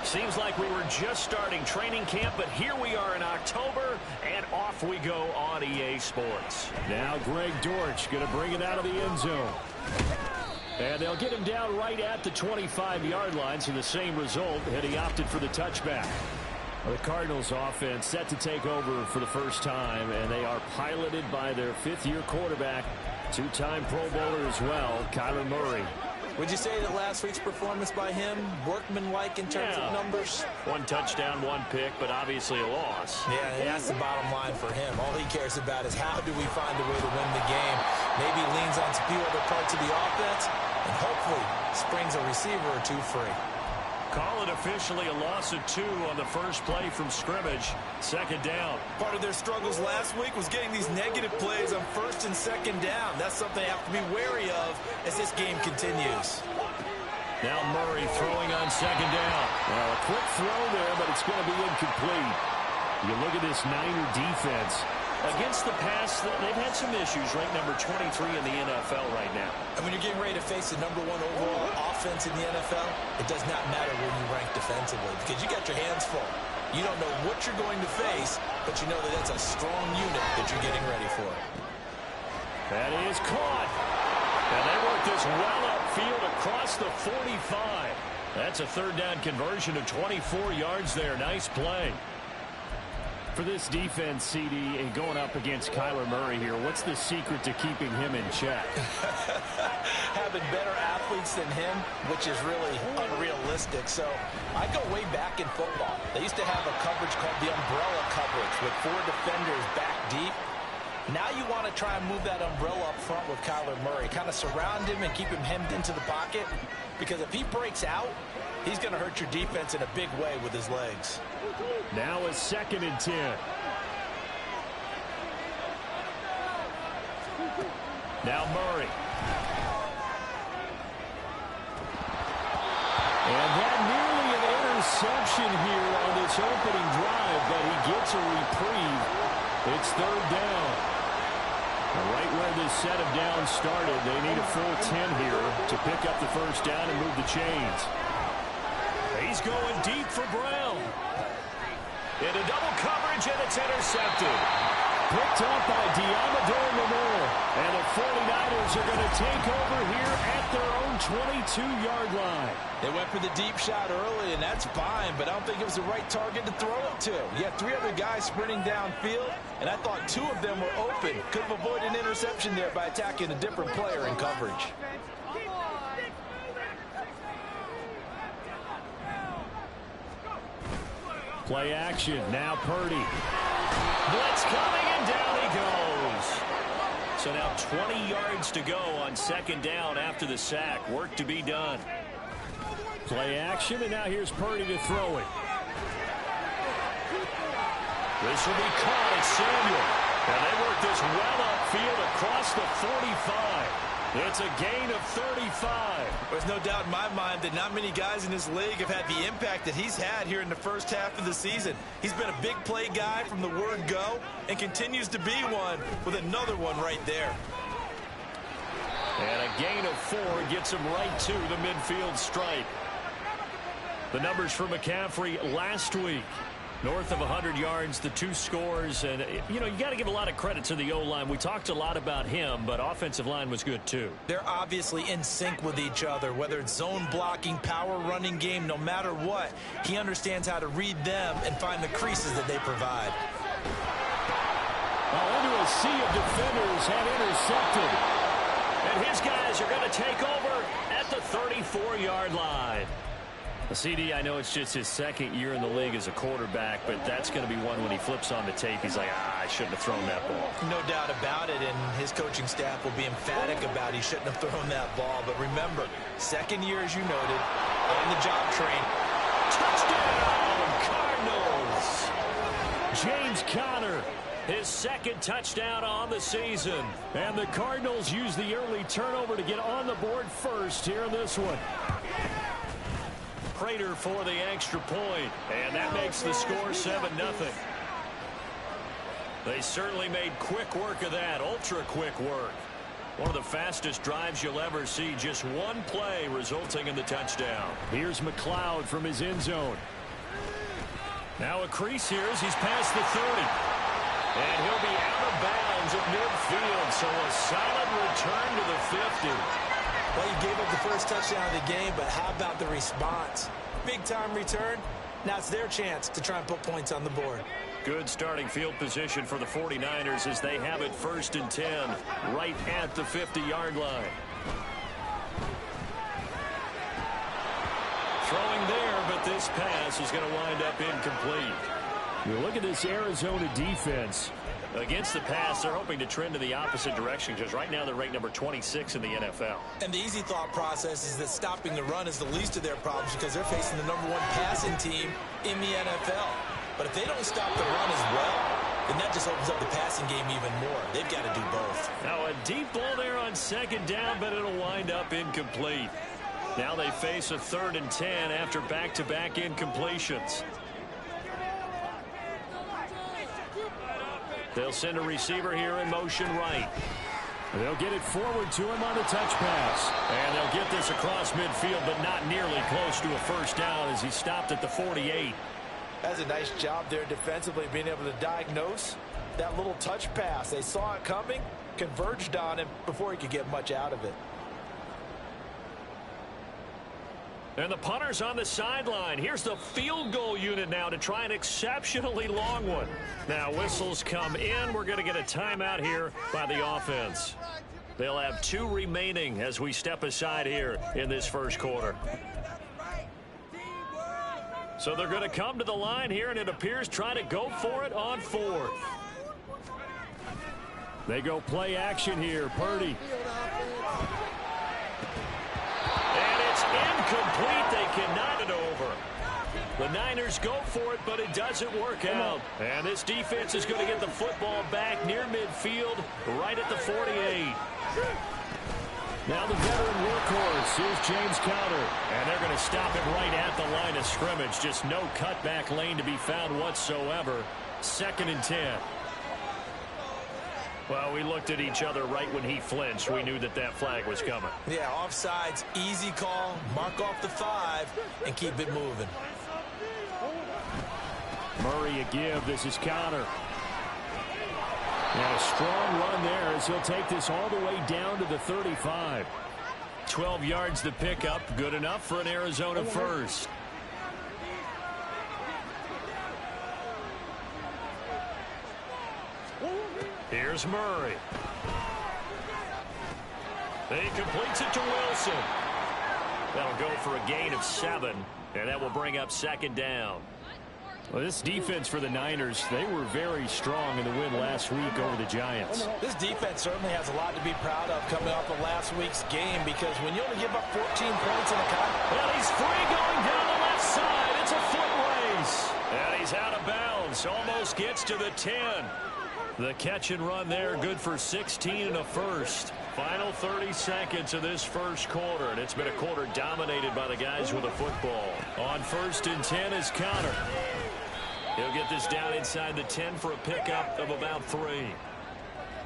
Seems like we were just starting training camp, but here we are in October, and off we go on EA Sports. Now Greg Dortch going to bring it out of the end zone. And they'll get him down right at the 25-yard line, so the same result, and he opted for the touchback. The Cardinals offense set to take over for the first time, and they are piloted by their fifth-year quarterback, two-time Pro Bowler as well, Kyler Murray. Would you say that last week's performance by him, workmanlike in terms of numbers? One touchdown, one pick, but obviously a loss. Yeah, that's the bottom line for him. All he cares about is how do we find a way to win the game. Maybe leans on a few other parts of the offense, and hopefully springs a receiver or two free. Call it officially a loss of 2 on the first play from scrimmage. Second down. Part of their struggles last week was getting these negative plays on first and second down. That's something they have to be wary of as this game continues. Now Murray throwing on second down. Well, a quick throw there, but it's going to be incomplete. You look at this Niner defense. Against the pass, they've had some issues, ranked number 23 in the NFL right now. And when you're getting ready to face the number 1 overall offense in the NFL, it does not matter where you rank defensively because you got your hands full. You don't know what you're going to face, but you know that that's a strong unit that you're getting ready for. That is caught. And they work this well upfield across the 45. That's a third down conversion of 24 yards there. Nice play. For this defense, CD, and going up against Kyler Murray here, what's the secret to keeping him in check? Having better athletes than him, which is really unrealistic. So I go way back in football. They used to have a coverage called the umbrella coverage with 4 defenders back deep. Now you want to try and move that umbrella up front with Kyler Murray. Kind of surround him and keep him hemmed into the pocket. Because if he breaks out, he's going to hurt your defense in a big way with his legs. Now a 2nd and 10. Now Murray. And that nearly an interception here on this opening drive, but he gets a reprieve. It's third down. Right where this set of downs started, they need a full 10 here to pick up the first down and move the chains. He's going deep for Brown. Into double coverage, and it's intercepted. Picked up by Deommodore Lenoir. And the 49ers are going to take over here at their own 22-yard line. They went for the deep shot early, and that's fine, but I don't think it was the right target to throw it to. You had 3 other guys sprinting downfield, and I thought 2 of them were open. Could have avoided an interception there by attacking a different player in coverage. Play action. Now Purdy. Blitz coming, and down he goes. So now 20 yards to go on second down after the sack. Work to be done. Play action, and now here's Purdy to throw it. This will be caught. It's Samuel. And they work this well upfield across the 45. It's a gain of 35. There's no doubt in my mind that not many guys in this league have had the impact that he's had here in the first half of the season. He's been a big play guy from the word go and continues to be one with another one right there. And a gain of 4 gets him right to the midfield stripe. The numbers for McCaffrey last week. North of 100 yards, the 2 scores. And, you know, you got to give a lot of credit to the O-line. We talked a lot about him, but offensive line was good, too. They're obviously in sync with each other, whether it's zone blocking, power running game, no matter what. He understands how to read them and find the creases that they provide. Well, into a sea of defenders have intercepted. And his guys are going to take over at the 34-yard line. CD, I know it's just his 2nd year in the league as a quarterback, but that's going to be one when he flips on the tape. He's like, I shouldn't have thrown that ball. No doubt about it, and his coaching staff will be emphatic about he shouldn't have thrown that ball. But remember, 2nd year, as you noted, on the job train. Touchdown, Cardinals! James Conner, his 2nd touchdown on the season. And the Cardinals use the early turnover to get on the board first here in this one. Prater for the extra point, and that makes the score 7-0. They certainly made quick work of that, ultra quick work. One of the fastest drives you'll ever see, just one play resulting in the touchdown. Here's McLeod from his end zone. Now a crease here as he's past the 30. And he'll be out of bounds at midfield, so a solid return to the 50. Well, you gave up the first touchdown of the game, but how about the response? Big-time return. Now it's their chance to try and put points on the board. Good starting field position for the 49ers as they have it 1st and 10 right at the 50-yard line. Throwing there, but this pass is going to wind up incomplete. You look at this Arizona defense. Against the pass, they're hoping to trend in the opposite direction because right now they're ranked number 26 in the NFL. And the easy thought process is that stopping the run is the least of their problems because they're facing the #1 passing team in the NFL. But if they don't stop the run as well, then that just opens up the passing game even more. They've got to do both. Now a deep ball there on 2nd down, but it'll wind up incomplete. Now they face a 3rd and 10 after back-to-back incompletions. They'll send a receiver here in motion right. They'll get it forward to him on the touch pass. And they'll get this across midfield, but not nearly close to a 1st down as he stopped at the 48. That's a nice job there defensively, being able to diagnose that little touch pass. They saw it coming, converged on him before he could get much out of it. And the punter's on the sideline. Here's the field goal unit now to try an exceptionally long one. Now whistles come in. We're going to get a timeout here by the offense. They'll have 2 remaining as we step aside here in this 1st quarter. So they're going to come to the line here, and it appears trying to go for it on 4th. They go play action here. Purdy. And it's incomplete. They cannot get over. The Niners go for it, but it doesn't work out. And this defense is going to get the football back near midfield, right at the 48. Now the veteran workhorse. Here's James Conner. And they're going to stop it right at the line of scrimmage. Just no cutback lane to be found whatsoever. 2nd and 10. Well, we looked at each other right when he flinched. We knew that that flag was coming. Yeah, offsides, easy call. Mark off the 5 and keep it moving. Murray a give. This is Conner. And a strong run there as he'll take this all the way down to the 35. 12 yards to pick up. Good enough for an Arizona 1st. Here's Murray. He completes it to Wilson. That'll go for a gain of 7, and that will bring up 2nd down. Well, this defense for the Niners, they were very strong in the win last week over the Giants. This defense certainly has a lot to be proud of coming off of last week's game because when you only give up 14 points in a contest. Well, he's free going down the left side. It's a foot race. And he's out of bounds. Almost gets to the 10. The catch and run there, good for 16 and a 1st. Final 30 seconds of this 1st quarter, and it's been a quarter dominated by the guys with the football. On 1st and 10 is Conner. He'll get this down inside the 10 for a pickup of about 3.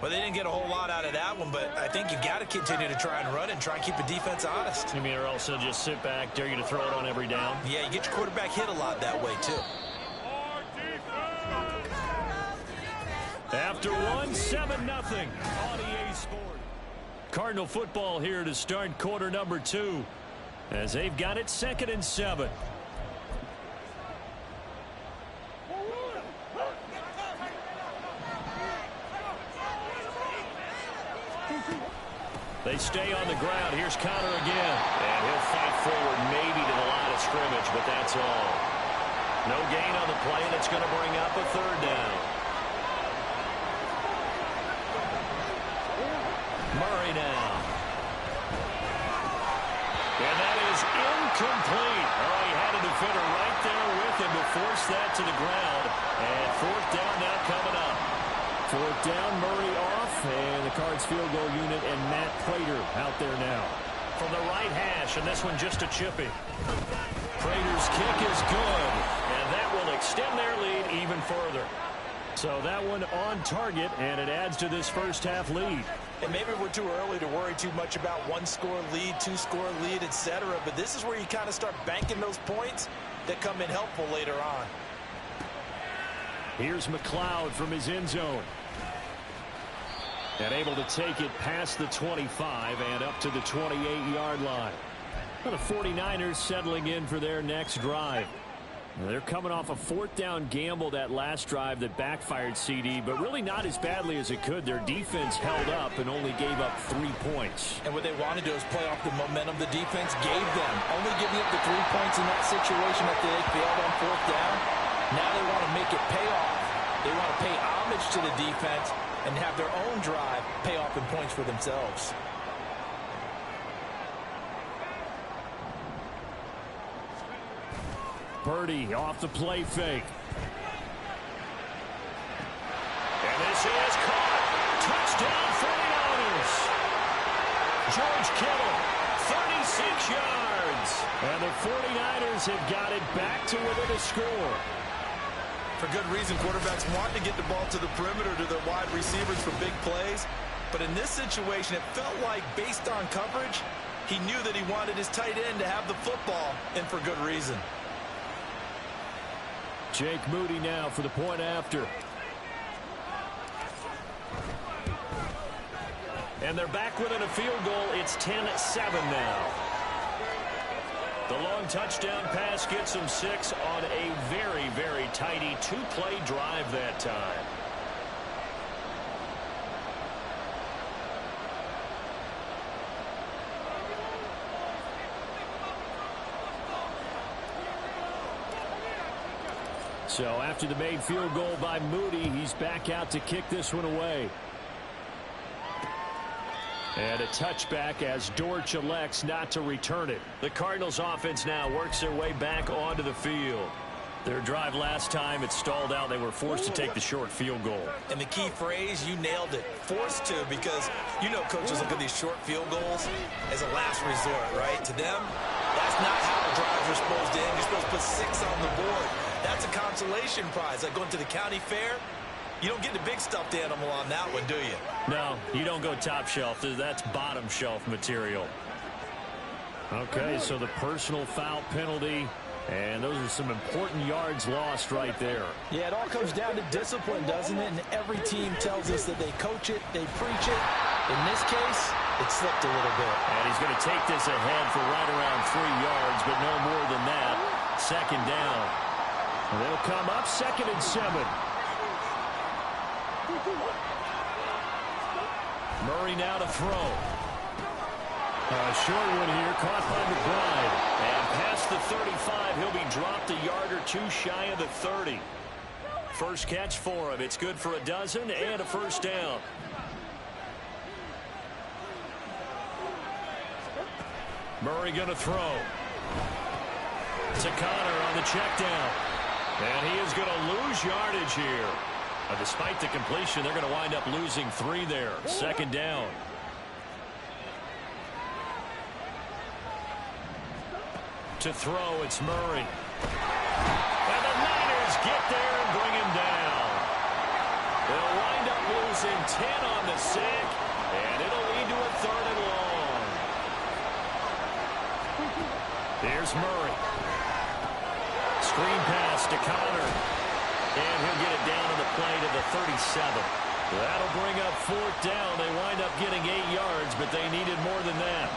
Well, they didn't get a whole lot out of that one, but I think you got to continue to try and run and try and keep the defense honest. You mean, or else they'll just sit back, dare you to throw it on every down? Yeah, you get your quarterback hit a lot that way, too. After 7-0 on EA Sports. Cardinal football here to start quarter number 2 as they've got it 2nd and 7. They stay on the ground. Here's Conner again. And he'll fight forward maybe to the line of scrimmage, but that's all. No gain on the play, and it's going to bring up a 3rd down. Murray now. And that is incomplete. Oh, he had a defender right there with him to force that to the ground. And 4th down now coming up. 4th down, Murray off, and the Cards field goal unit and Matt Prater out there now. From the right hash, and this one just a chippy. Prater's kick is good, and that will extend their lead even further. So that one on target, and it adds to this 1st half lead. And maybe we're too early to worry too much about 1-score lead, 2-score lead, etc. But this is where you kind of start banking those points that come in helpful later on. Here's McLeod from his end zone. And able to take it past the 25 and up to the 28-yard line. Well, the 49ers settling in for their next drive. They're coming off a fourth down gamble that last drive that backfired, CD, but really not as badly as it could. Their defense held up and only gave up 3 points. And what they want to do is play off the momentum the defense gave them. Only giving up the 3 points in that situation after they failed on fourth down. Now they want to make it pay off. They want to pay homage to the defense and have their own drive pay off in points for themselves. Purdy off the play fake. And this is caught. Touchdown 49ers. George Kittle, 36 yards. And the 49ers have got it back to within a score. For good reason, quarterbacks want to get the ball to the perimeter to their wide receivers for big plays. But in this situation, it felt like, based on coverage, he knew that he wanted his tight end to have the football, and for good reason. Jake Moody now for the point after. And they're back within a field goal. It's 10-7 now. The long touchdown pass gets them 6 on a very, very tidy 2-play drive that time. So after the made field goal by Moody, he's back out to kick this one away. And a touchback as Dortch elects not to return it. The Cardinals offense now works their way back onto the field. Their drive last time, it stalled out. They were forced to take the short field goal. And the key phrase, you nailed it. Forced to, because you know coaches look at these short field goals as a last resort, right? To them, that's not how drives are supposed to end. You're supposed to put 6 on the board. That's a consolation prize. Like going to the county fair, you don't get the big stuffed animal on that one, do you? No, you don't go top shelf. That's bottom shelf material. Okay, so the personal foul penalty, and those are some important yards lost right there. Yeah, it all comes down to discipline, doesn't it? And every team tells us that they coach it, they preach it. In this case, it slipped a little bit. And he's going to take this ahead for right around 3 yards, but no more than that. Second down. And they'll come up 2nd and 7. Murray now to throw. A short one here, caught by McBride. And past the 35, he'll be dropped a yard or 2 shy of the 30. First catch for him. It's good for a dozen and a first down. Murray going to throw. To Connor on the check down. And he is going to lose yardage here. Despite the completion, they're going to wind up losing 3 there. Second down. To throw, it's Murray. And the Niners get there and bring him down. They'll wind up losing 10 on the sack, and it'll lead to a 3rd and long. Here's Murray. Screen pass to Connor. And he'll get it down on the play to the 37. That'll bring up 4th down. They wind up getting 8 yards, but they needed more than that.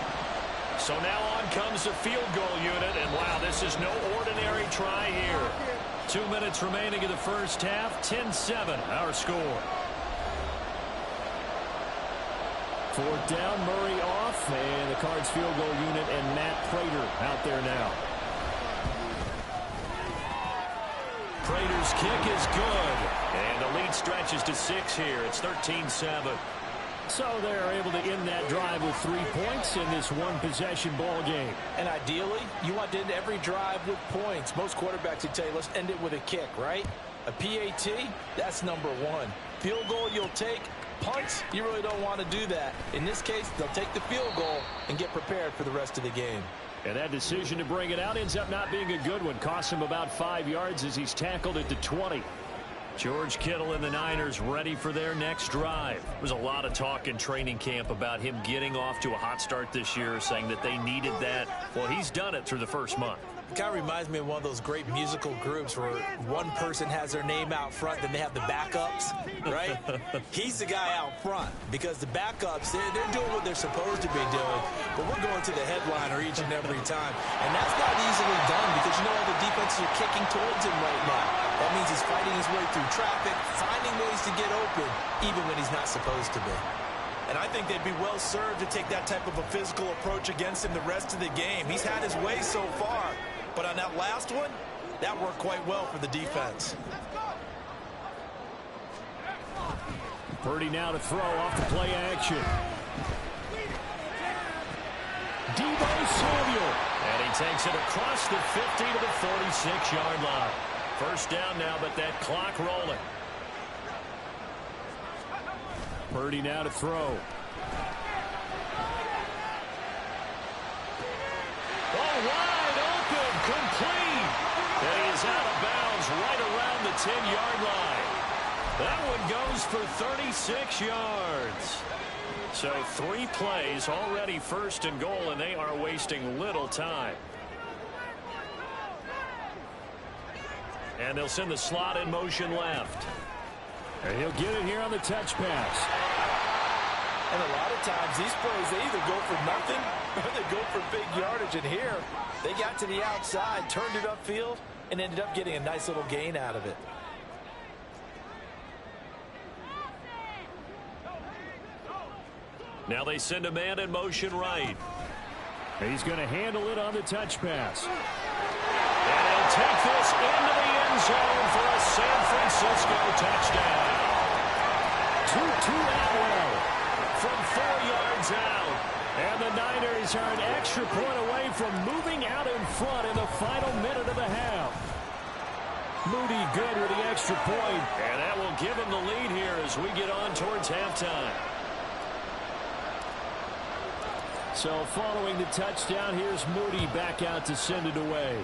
So now on comes the field goal unit, and wow, this is no ordinary try here. 2 minutes remaining in the first half, 10-7, our score. 4th down, Murray off, and the Cards field goal unit and Matt Prater out there now. Prater's kick is good, and the lead stretches to 6 here. It's 13-7. So they're able to end that drive with 3 points in this one-possession ball game. And ideally, you want to end every drive with points. Most quarterbacks would tell you, let's end it with a kick, right? A PAT, that's number 1. Field goal you'll take. Punts, you really don't want to do that. In this case, they'll take the field goal and get prepared for the rest of the game. And that decision to bring it out ends up not being a good one. Costs him about 5 yards as he's tackled at the 20. George Kittle and the Niners ready for their next drive. There's a lot of talk in training camp about him getting off to a hot start this year, saying that they needed that. Well, he's done it through the first month. It kind of reminds me of one of those great musical groups where one person has their name out front, then they have the backups, right? He's the guy out front because the backups, they're doing what they're supposed to be doing, but we're going to the headliner each and every time. And that's not easily done because you know all the defenses are kicking towards him right now. That means he's fighting his way through traffic, finding ways to get open, even when he's not supposed to be. And I think they'd be well served to take that type of a physical approach against him the rest of the game. He's had his way so far, but on that last one, that worked quite well for the defense. Purdy now to throw off the play action. Deebo Samuel. And he takes it across the 50 to the 46-yard line. First down now, but that clock rolling. Purdy now to throw. Oh, wide open, complete. And he is out of bounds right around the 10-yard line. That one goes for 36 yards. So 3 plays already first and goal, and they are wasting little time. And they'll send the slot in motion left. And he'll get it here on the touch pass. And a lot of times these plays, they either go for nothing or they go for big yardage. And here, they got to the outside, turned it upfield, and ended up getting a nice little gain out of it. Now they send a man in motion right. He's going to handle it on the touch pass. And he'll take this into the end zone for a San Francisco touchdown. Tutu Atwell from 4 yards out. And the Niners are an extra point away from moving out in front in the final minute of the half. Moody good with the extra point. And that will give him the lead here as we get on towards halftime. So following the touchdown, here's Moody back out to send it away.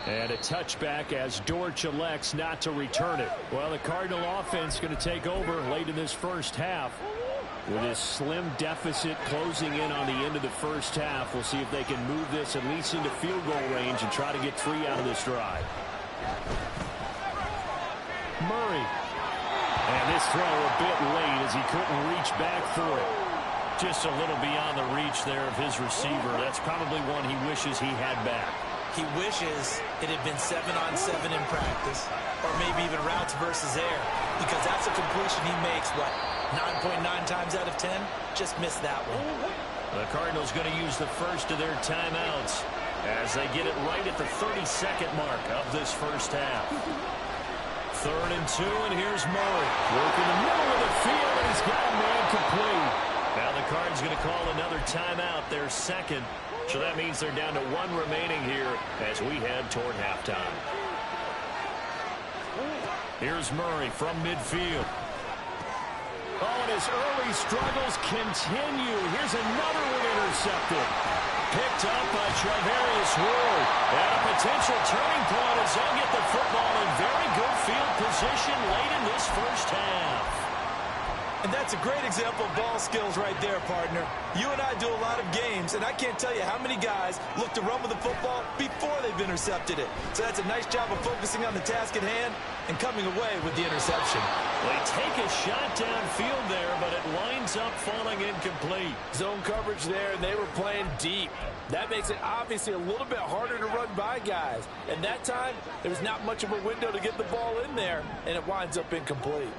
And a touchback as Dortch elects not to return it. Well, the Cardinal offense going to take over late in this first half. With this slim deficit closing in on the end of the first half, we'll see if they can move this at least into field goal range and try to get 3 out of this drive. Murray. And this throw a bit late as he couldn't reach back for it. Just a little beyond the reach there of his receiver. That's probably one he wishes he had back. He wishes it had been 7-on-7 in practice, or maybe even routes versus air, because that's a completion he makes, what, 9.9 times out of 10? Just missed that one. The Cardinals going to use the first of their timeouts as they get it right at the 32nd mark of this first half. 3rd and 2, and here's Murray. Working the middle of the field, and he's got a man complete. Now the Cards going to call another timeout, their second. So that means they're down to 1 remaining here as we head toward halftime. Here's Murray from midfield. Oh, and his early struggles continue. Here's another one intercepted. Picked up by Travarius Ward. And a potential turning point as they'll get the football in very good field position late in this first half. And that's a great example of ball skills right there, partner. You and I do a lot of games, and I can't tell you how many guys look to run with the football before they've intercepted it. So that's a nice job of focusing on the task at hand and coming away with the interception. They take a shot downfield there, but it winds up falling incomplete. Zone coverage there, and they were playing deep. That makes it obviously a little bit harder to run by guys. And that time, there was not much of a window to get the ball in there, and it winds up incomplete.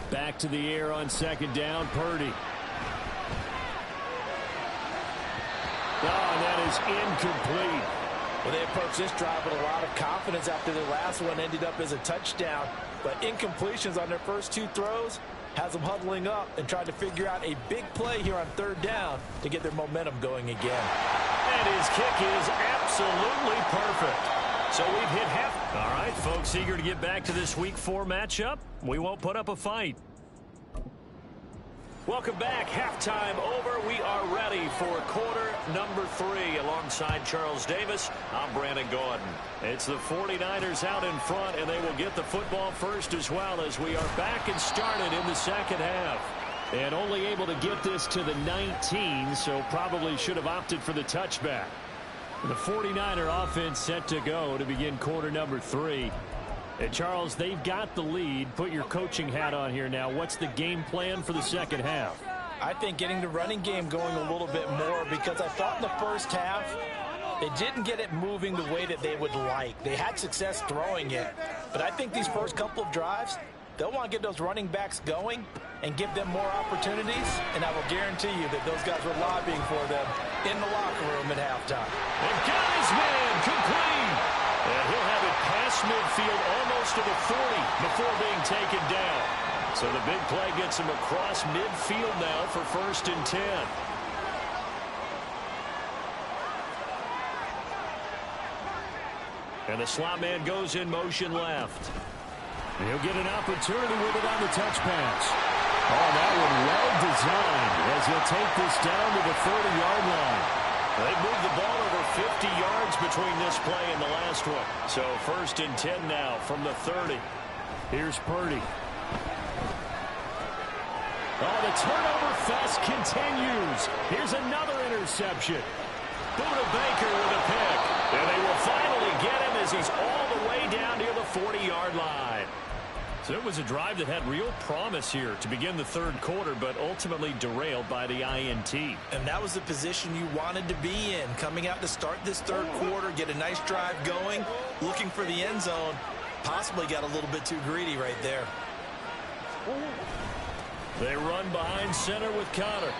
Back to the air on 2nd down, Purdy. Oh, and that is incomplete. Well, they approached this drive with a lot of confidence after their last one ended up as a touchdown. But incompletions on their first 2 throws has them huddling up and trying to figure out a big play here on 3rd down to get their momentum going again. And his kick is absolutely perfect. So we've hit half. All right, folks, eager to get back to this Week 4 matchup. We won't put up a fight. Welcome back. Halftime over. We are ready for quarter number 3 alongside Charles Davis. I'm Brandon Gordon. It's the 49ers out in front, and they will get the football first as well as we are back and started in the second half. And only able to get this to the 19, so probably should have opted for the touchback. The 49er offense set to go to begin quarter number 3. And Charles, they've got the lead. Put your coaching hat on here now. What's the game plan for the second half? I think getting the running game going a little bit more, because I thought in the first half they didn't get it moving the way that they would like. They had success throwing it. But I think these first couple of drives, they'll want to get those running backs going and give them more opportunities. And I will guarantee you that those guys were lobbying for them in the locker room at halftime. They've got his man complete. And he'll have it past midfield almost to the 40 before being taken down. So the big play gets him across midfield now for 1st and 10. And the slot man goes in motion left. And he'll get an opportunity with it on the touch pass. Oh, that one well designed as he'll take this down to the 30-yard line. They moved the ball over 50 yards between this play and the last one. So 1st and 10 now from the 30. Here's Purdy. Oh, the turnover fest continues. Here's another interception. Buda Baker with a pick. And they will finally get him as he's all the way down near the 40-yard line. So it was a drive that had real promise here to begin the third quarter, but ultimately derailed by the INT. And that was the position you wanted to be in, coming out to start this third quarter, get a nice drive going, looking for the end zone. Possibly got a little bit too greedy right there. They run behind center with Connor.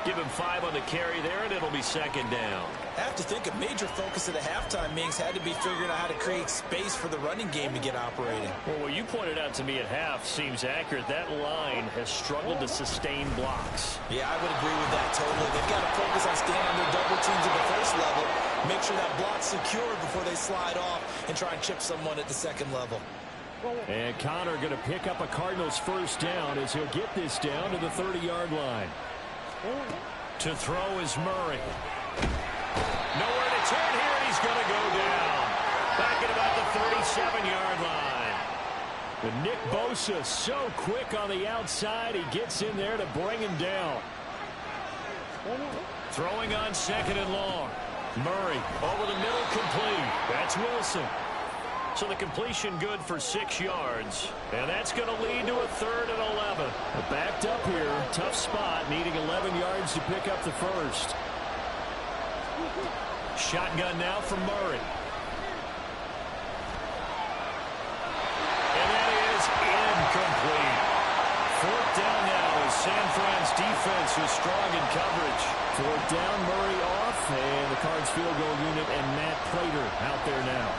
Give him 5 on the carry there, and it'll be 2nd down. I have to think a major focus of the halftime meetings had to be figuring out how to create space for the running game to get operating. Well, what you pointed out to me at half seems accurate. That line has struggled to sustain blocks. Yeah, I would agree with that totally. They've got to focus on staying on their double teams at the first level, make sure that block's secured before they slide off and try and chip someone at the second level. And Connor going to pick up a Cardinals first down as he'll get this down to the 30-yard line. To throw is Murray. Nowhere to turn here, and he's going to go down. Back at about the 37-yard line. But Nick Bosa so quick on the outside, he gets in there to bring him down. Throwing on 2nd and long. Murray over the middle, complete. That's Wilson. So the completion good for 6 yards. And that's going to lead to a 3rd and 11. Backed up here. Tough spot. Needing 11 yards to pick up the first. Shotgun now from Murray. And that is incomplete. 4th down now as San Fran's defense was strong in coverage. 4th down, Murray off. And the Cards field goal unit and Matt Prater out there now.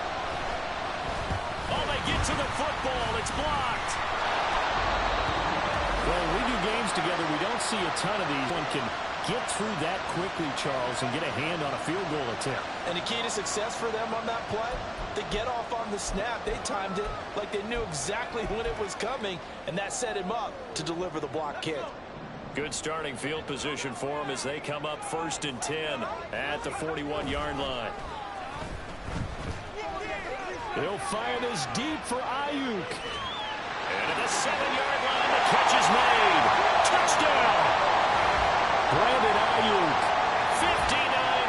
Oh, they get to the football. It's blocked. Well, when we do games together, we don't see a ton of these. One can get through that quickly, Charles, and get a hand on a field goal attempt. And the key to success for them on that play, they get off on the snap. They timed it like they knew exactly when it was coming, and that set him up to deliver the block kick. Good starting field position for them as they come up 1st and 10 at the 41-yard line. They'll fire this deep for Ayuk. And at the 7-yard line, the catch is made. Touchdown! Brandon Ayuk. 59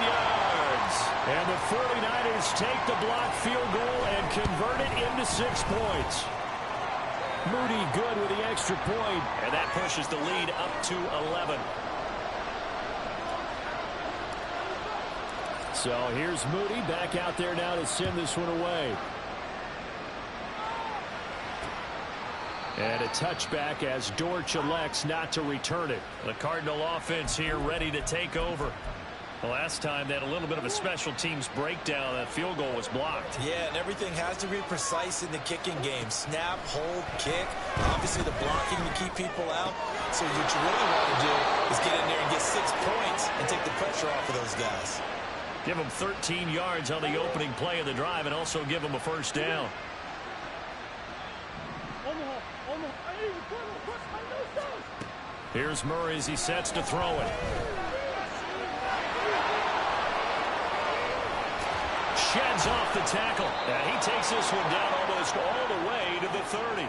yards. And the 49ers take the block field goal and convert it into 6 points. Moody good with the extra point. And that pushes the lead up to 11. So here's Moody back out there now to send this one away. And a touchback as Dortch elects not to return it. The Cardinal offense here ready to take over. The last time they had a little bit of a special teams breakdown. That field goal was blocked. Yeah, and everything has to be precise in the kicking game. Snap, hold, kick. Obviously the blocking to keep people out. So what you really want to do is get in there and get 6 points and take the pressure off of those guys. Give them 13 yards on the opening play of the drive and also give them a first down. Here's Murray as he sets to throw it. Sheds off the tackle. And he takes this one down almost all the way to the 30.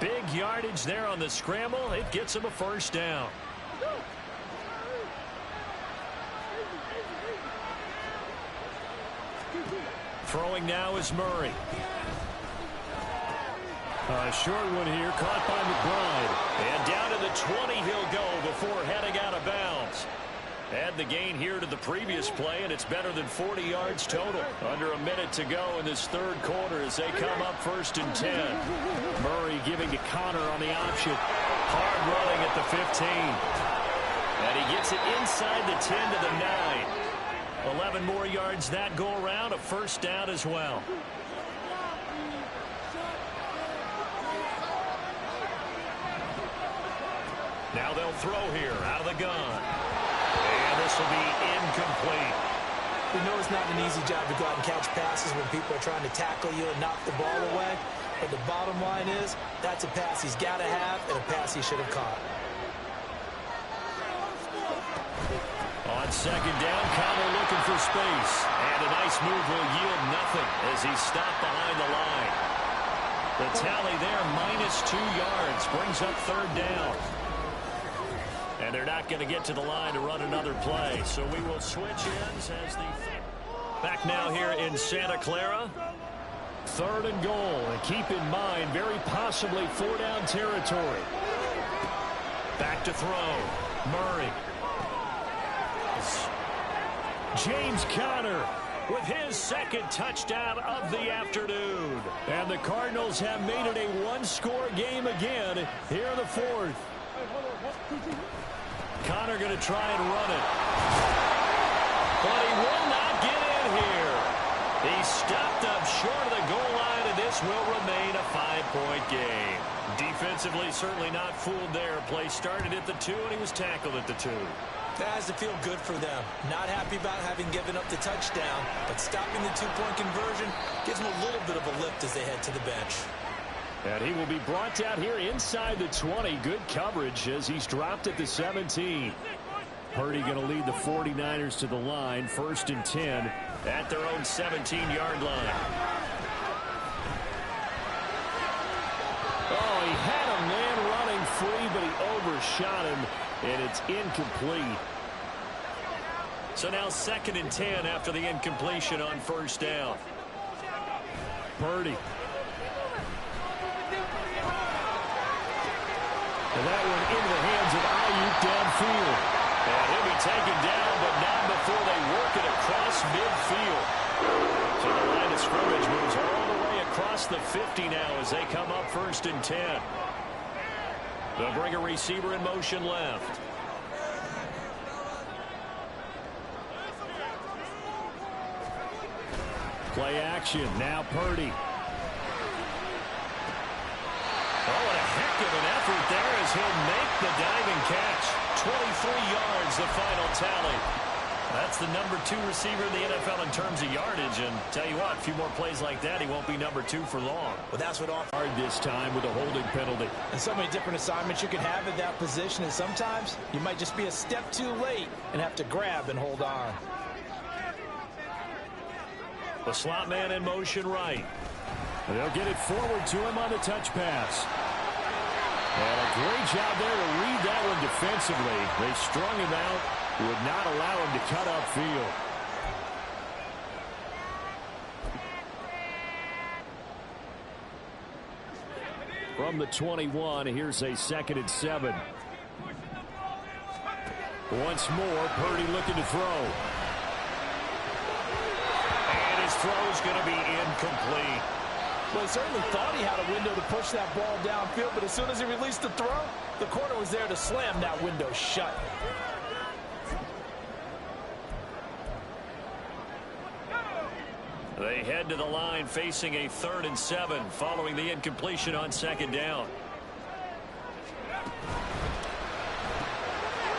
Big yardage there on the scramble. It gets him a first down. Throwing now is Murray. A short one here, caught by McBride. And down to the 20 he'll go before heading out of bounds. Add the gain here to the previous play, and it's better than 40 yards total. Under a minute to go in this third quarter as they come up 1st and 10. Murray giving to Connor on the option. Hard running at the 15. And he gets it inside the 10 to the 9. 11 more yards that go around, a first down as well. Now they'll throw here out of the gun. And this will be incomplete. We know it's not an easy job to go out and catch passes when people are trying to tackle you and knock the ball away. But the bottom line is, that's a pass he's got to have and a pass he should have caught. On second down, Connor looking for space. And a nice move will yield nothing as he's stopped behind the line. The tally there, -2 yards, brings up 3rd down. And they're not going to get to the line to run another play. So we will switch ends as the... Back now here in Santa Clara. 3rd and goal. And keep in mind, very possibly 4-down territory. Back to throw. Murray. James Conner with his 2nd touchdown of the afternoon. And the Cardinals have made it a one-score game again here in the 4th. Conner going to try and run it. But he will not get in here. He's stopped up short of the goal line, and this will remain a 5-point game. Defensively, certainly not fooled there. Play started at the 2, and he was tackled at the 2. That has to feel good for them. Not happy about having given up the touchdown, but stopping the 2-point conversion gives them a little bit of a lift as they head to the bench. And he will be brought down here inside the 20. Good coverage as he's dropped at the 17. Purdy going to lead the 49ers to the line. 1st and 10 at their own 17-yard line. Oh, he had a man running free, but he overshot him, and it's incomplete. So now 2nd and 10 after the incompletion on 1st down. Purdy. And that one into the hands of Ayuk downfield. And he'll be taken down, but not before they work it across midfield. So the line of scrimmage moves all the way across the 50 now as they come up 1st and 10. They'll bring a receiver in motion left. Play action. Now Purdy. Oh, what a heck of an effort there as he'll make the diving catch. 23 yards, the final tally. That's the number 2 receiver in the NFL in terms of yardage. And tell you what, a few more plays like that, he won't be number 2 for long. Well, that's what hard this time with a holding penalty. And so many different assignments you can have at that position. And sometimes you might just be a step too late and have to grab and hold on. The slot man in motion right. They'll get it forward to him on the touch pass. And a great job there to read that one defensively. They strung him out, would not allow him to cut upfield. From the 21, here's a 2nd and 7. Once more, Purdy looking to throw. And his throw is going to be incomplete. Well, he certainly thought he had a window to push that ball downfield, but as soon as he released the throw, the corner was there to slam that window shut. They head to the line facing a 3rd and 7 following the incompletion on 2nd down.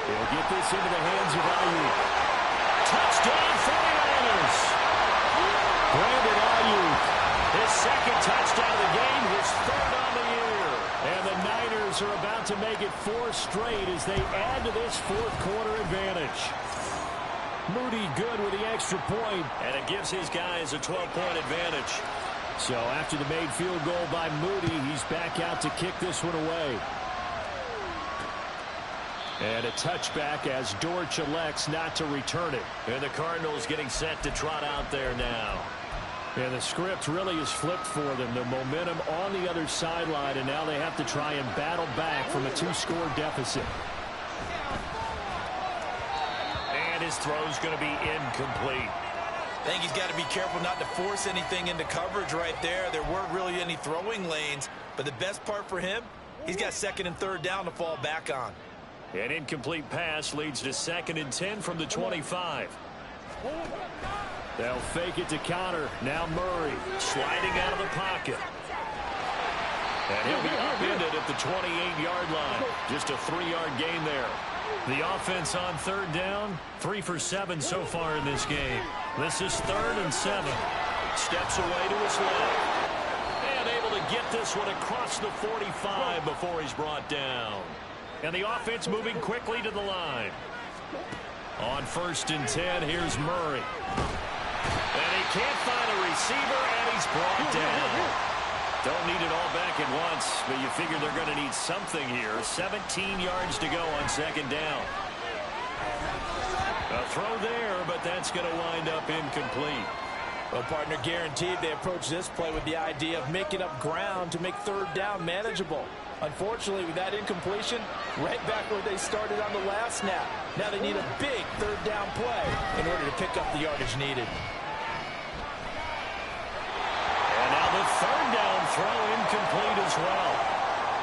They'll get this into the hands of Ayuk. Touchdown 49ers! Brandon Ayuk. His 2nd touchdown of the game, his 3rd on the year. And the Niners are about to make it 4 straight as they add to this 4th quarter advantage. Moody good with the extra point, and it gives his guys a 12-point advantage. So after the made field goal by Moody, he's back out to kick this one away. And a touchback as Dortch elects not to return it. And the Cardinals getting set to trot out there now. And the script really is flipped for them. The momentum on the other sideline, and now they have to try and battle back from a 2-score deficit. And his throw's going to be incomplete. I think he's got to be careful not to force anything into coverage right there. There weren't really any throwing lanes, but the best part for him, he's got 2nd and 3rd down to fall back on. An incomplete pass leads to 2nd and 10 from the 25. They'll fake it to Connor. Now Murray Sliding out of the pocket. And he'll be upended at the 28-yard line. Just a 3-yard gain there. The offense on 3rd down, 3 for 7 so far in this game. This is 3rd and 7. Steps away to his left. And able to get this one across the 45 before he's brought down. And the offense moving quickly to the line. On 1st and 10, here's Murray. And he can't find a receiver, and he's brought down. Don't need it all back at once, but you figure they're going to need something here. 17 yards to go on 2nd down. A throw there, but that's going to wind up incomplete. Well, partner, guaranteed they approach this play with the idea of making up ground to make 3rd down manageable. Unfortunately, with that incompletion, right back where they started on the last snap. Now they need a big 3rd down play in order to pick up the yardage needed. And now the 3rd down throw incomplete as well.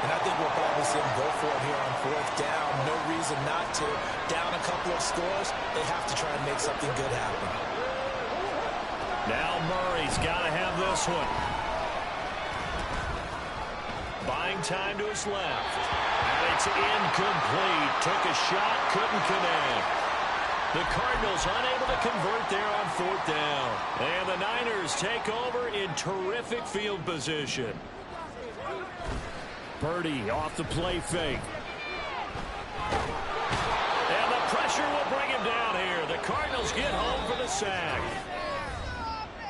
And I think we'll probably see them go for it here on 4th down. No reason not to. Down a couple of scores, they have to try and make something good happen. Now Murray's got to have this one. Buying time to his left. And it's incomplete. Took a shot, couldn't connect. The Cardinals unable to convert there on 4th down. And the Niners take over in terrific field position. Purdy off the play fake. And the pressure will bring him down here. The Cardinals get home for the sack.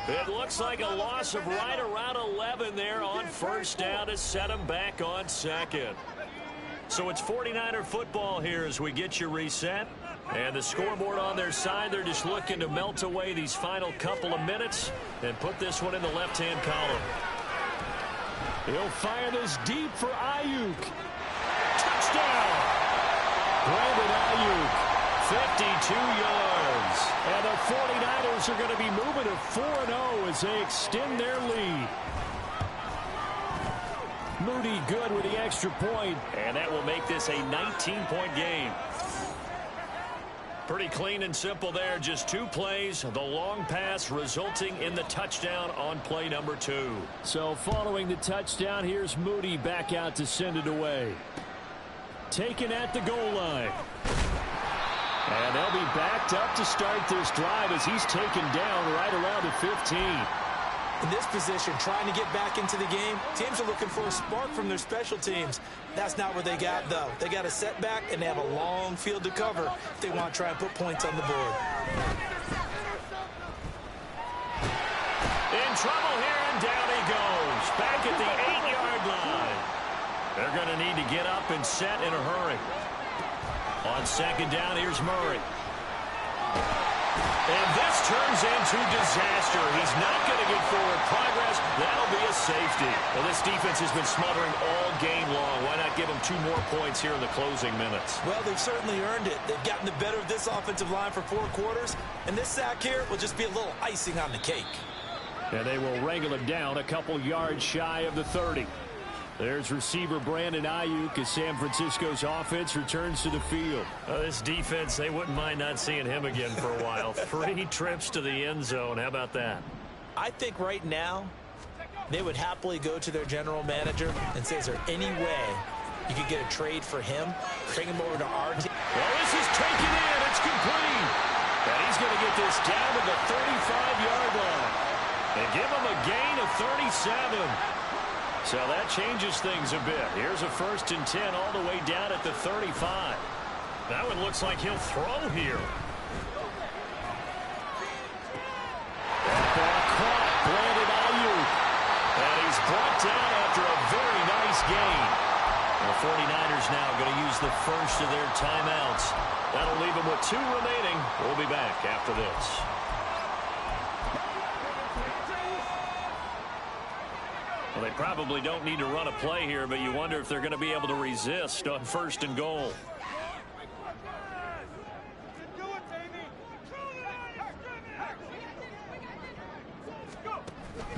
It looks like a loss of right around 11 there on 1st down to set them back on 2nd. So it's 49er football here as we get you reset. And the scoreboard on their side, they're just looking to melt away these final couple of minutes and put this one in the left-hand column. He'll fire this deep for Ayuk. Touchdown! Brandon Ayuk, 52 yards. And the 49ers are going to be moving to 4-0 as they extend their lead. Moody good with the extra point. And that will make this a 19-point game. Pretty clean and simple there. Just 2 plays. The long pass resulting in the touchdown on play number 2. So following the touchdown, here's Moody back out to send it away. Taken at the goal line. And they'll be backed up to start this drive as he's taken down right around the 15. In this position, trying to get back into the game, teams are looking for a spark from their special teams. That's not what they got, though. They got a setback, and they have a long field to cover if they want to try and put points on the board. In trouble here, and down he goes. Back at the 8-yard line. They're going to need to get up and set in a hurry. On 2nd down, here's Murray. And this turns into disaster. He's not going to get forward progress. That'll be a safety. Well, this defense has been smothering all game long. Why not give them 2 more points here in the closing minutes? Well, they've certainly earned it. They've gotten the better of this offensive line for 4 quarters. And this sack here will just be a little icing on the cake. And they will wrangle him down a couple yards shy of the 30. There's receiver Brandon Ayuk as San Francisco's offense returns to the field. This defense, they wouldn't mind not seeing him again for a while. 3 trips to the end zone. How about that? I think right now they would happily go to their general manager and say, is there any way you could get a trade for him, bring him over to our team? Well, this is taken in. It's complete. And he's going to get this down to the 35-yard line and give him a gain of 37. So that changes things a bit. Here's a 1st and 10 all the way down at the 35. That one looks like he'll throw here. Ball caught. Brandon Ayuk. down after a very nice gain. The 49ers now going to use the first of their timeouts. That'll leave them with 2 remaining. We'll be back after this. Well, they probably don't need to run a play here, but you wonder if they're going to be able to resist on 1st and goal.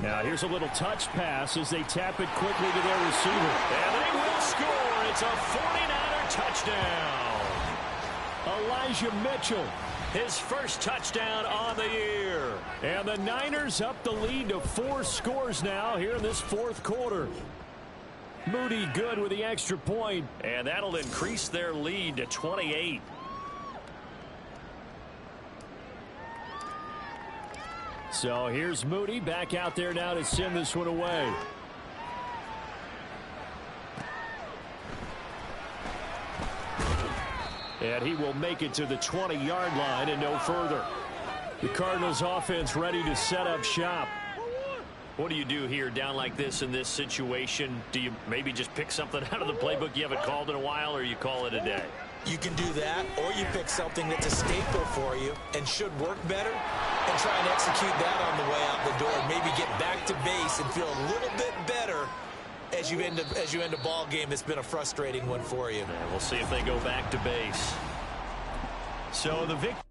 Now here's a little touch pass as they tap it quickly to their receiver. And they will score. It's a 49er touchdown. Elijah Mitchell, his first touchdown on the year. And the Niners up the lead to 4 scores now here in this 4th quarter. Moody good with the extra point. And that'll increase their lead to 28. So here's Moody back out there now to send this one away. And he will make it to the 20-yard line and no further. The Cardinals offense ready to set up shop. What do you do here down like this in this situation? Do you maybe just pick something out of the playbook you haven't called in a while, or you call it a day? You can do that, or you pick something that's a staple for you and should work better and try and execute that on the way out the door and maybe get back to base and feel a little bit better as you end a ball game that's been a frustrating one for you. Yeah, we'll see if they go back to base. So the victory.